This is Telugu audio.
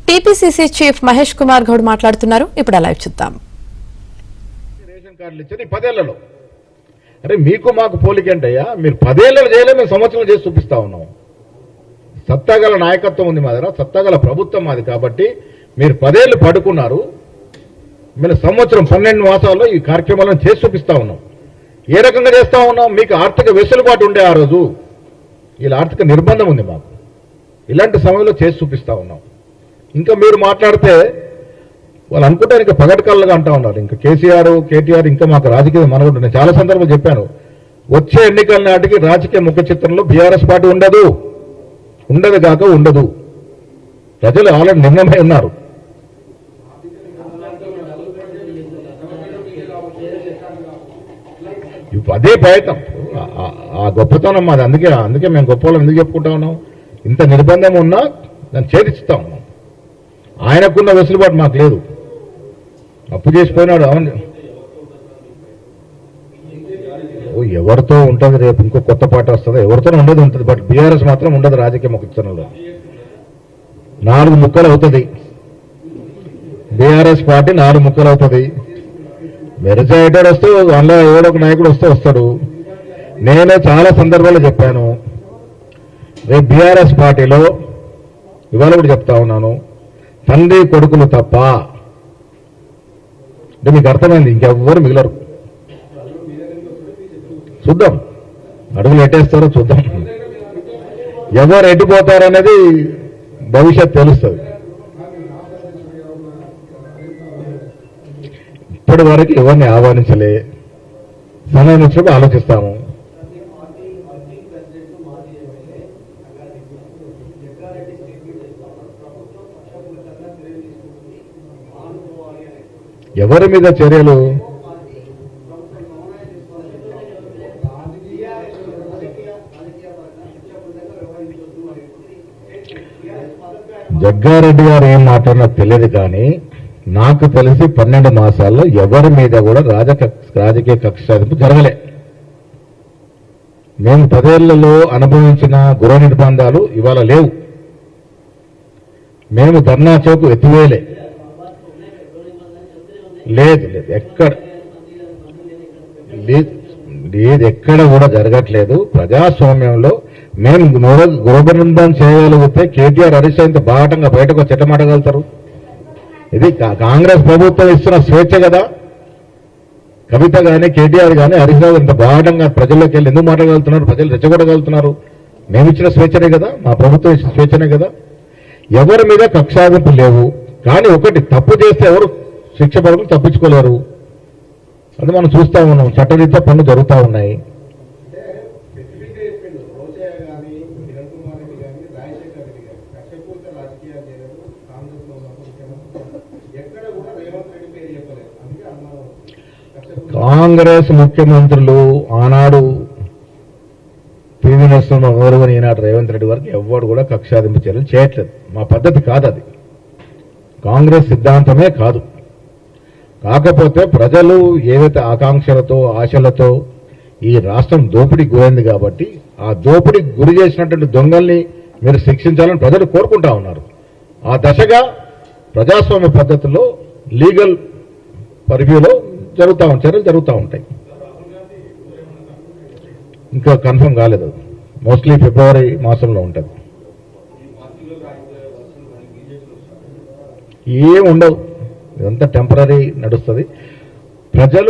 టీపీసీసీ చీఫ్ మహేష్ కుమార్ గౌడ్ మాట్లాడుతున్నారు. ఇప్పుడు లైవ్ చూద్దాం. రేషన్ కార్డులు ఇచ్చేది 10 ఏళ్లలో. అరే మీకు మాకు పోలికేంటయ్యా, మీరు 10 ఏళ్లలో చేయలే, మేము సంవత్సరం చేసి చూపిస్తా ఉన్నాం. సత్తాగల నాయకత్వం ఉంది మా దగ్గర, సత్తాగల ప్రభుత్వం మాది. కాబట్టి మీరు 10 ఏళ్లు పడుకున్నారు, మేము సంవత్సరం 12 మాసాల్లో ఈ కార్యక్రమాలను చేసి చూపిస్తా ఉన్నాం. ఏ రకంగా చేస్తా ఉన్నాం? మీకు ఆర్థిక వెసులుబాటు ఉండే ఆ రోజు, ఇలా ఆర్థిక నిర్బంధం ఉంది మాకు. ఇలాంటి సమయంలో చేసి చూపిస్తా ఉన్నాం. ఇంకా మీరు మాట్లాడితే వాళ్ళు అనుకుంటారు ఇంకా పగటికల్లుగా అంటా ఉన్నారు. ఇంకా కేసీఆర్ కేటీఆర్ ఇంకా మాకు రాజకీయ మనగుంటుంది. నేను చాలా సందర్భంగా చెప్పాను, వచ్చే ఎన్నికల నాటికి రాజకీయ ముఖ చిత్రంలో బీఆర్ఎస్ పార్టీ ఉండదు, ఉండదు కాక ఉండదు. ప్రజలు ఆల్రెడీ నిర్ణయమై ఉన్నారు. అదే ప్రయత్నం, ఆ గొప్పతనం మాది. అందుకే మేము గొప్ప వాళ్ళం ఎందుకు చెప్పుకుంటా ఉన్నాం? ఇంత నిర్బంధం ఉన్నా దాన్ని ఛేదిస్తా ఉన్నాం. ఆయనకున్న వెసులుబాటు మాకు లేదు. అప్పు చేసిపోయినాడు. అవును, ఎవరితో ఉంటుంది, రేపు ఇంకో కొత్త పార్టీ వస్తుందో ఎవరితో ఉండదు ఉంటుంది. బట్ బీఆర్ఎస్ మాత్రం ఉండదు. రాజకీయ ముఖంలో 4 ముక్కలు అవుతుంది. బీఆర్ఎస్ పార్టీ 4 ముక్కలు అవుతుంది. మెజారిటీ వస్తే అందులో ఏదో ఒక నాయకుడు వస్తాడు. నేను చాలా సందర్భాల్లో చెప్పాను, రేపు బీఆర్ఎస్ పార్టీలో ఇవాళ కూడా చెప్తా ఉన్నాను, తండ్రి కొడుకులు తప్ప అంటే మీకు అర్థమైంది, ఇంకెవ్వరు మిగలరు. చూద్దాం, అడుగులు ఎట్టేస్తారో చూద్దాం. ఎవరు ఎట్టిపోతారనేది భవిష్యత్ తెలుస్తుంది. ఇప్పటి వరకు ఎవరిని ఆహ్వానించలే. సమయం వచ్చినప్పుడు ఆలోచిస్తాము. ఎవరి మీద చర్యలు? జగ్గారెడ్డి గారు ఏం మాట్లాడినా తెలియదు, కానీ నాకు తెలిసి 12 మాసాల్లో ఎవరి మీద కూడా రాజకీయ కక్ష సాధింపు జరగలే. మేము 10 ఏళ్లలో అనుభవించిన గృహ నిర్బంధాలు ఇవాళ లేవు. మేము ధర్నా చౌక్ ఎత్తివేయలే. లేదు ఎక్కడ లేదు, ఎక్కడ కూడా జరగట్లేదు. ప్రజాస్వామ్యంలో మేము గృహనిర్బంధం చేయగలిగితే కేటీఆర్ హరీష్ ఇంత బాటంగా బయటకు వచ్చి మాట్లాడగలుగుతారు? ఇది కాంగ్రెస్ ప్రభుత్వం ఇస్తున్న స్వేచ్ఛ కదా. కవిత కానీ కేటీఆర్ కానీ హరీష్ రావు ఇంత బాటంగా ప్రజల్లోకి వెళ్ళి ఎందుకు మాట్లాడగలుగుతున్నారు? ప్రజలు రెచ్చగొట్టగలుగుతున్నారు. మేము ఇచ్చిన స్వేచ్ఛనే కదా, మా ప్రభుత్వం ఇచ్చిన స్వేచ్ఛనే కదా. ఎవరి మీద కక్షాదింపు లేవు. కానీ ఒకటి, తప్పు చేస్తే ఎవరు శిక్ష పడుకుని తప్పించుకోలేరు. అది మనం చూస్తూ ఉన్నాం. చట్టరీత్యా పనులు జరుగుతూ ఉన్నాయి. కాంగ్రెస్ ముఖ్యమంత్రులు ఆనాడు పివి నరసింహ గౌరవని, ఈనాడు రేవంత్ రెడ్డి వరకు ఎవరు కూడా కక్షాదింపు చర్యలు చేయట్లేదు. మా పద్ధతి కాదు అది, కాంగ్రెస్ సిద్ధాంతమే కాదు. కాకపోతే ప్రజలు ఏవైతే ఆకాంక్షలతో ఆశలతో ఈ రాష్ట్రం దోపిడీకి గురైంది కాబట్టి ఆ దోపిడీకి గురి చేసినటువంటి దొంగల్ని మీరు శిక్షించాలని ప్రజలు కోరుకుంటా ఉన్నారు. ఆ దశగా ప్రజాస్వామ్య పద్ధతిలో లీగల్ పరివ్యూలో చర్యలు జరుగుతూ ఉంటాయి. ఇంకా కన్ఫర్మ్ కాలేదు. మోస్ట్లీ ఫిబ్రవరి మాసంలో ఉంటుంది. ఏం ఉండవు, ఇదంతా టెంపరీ నడుస్తుంది. ప్రజలు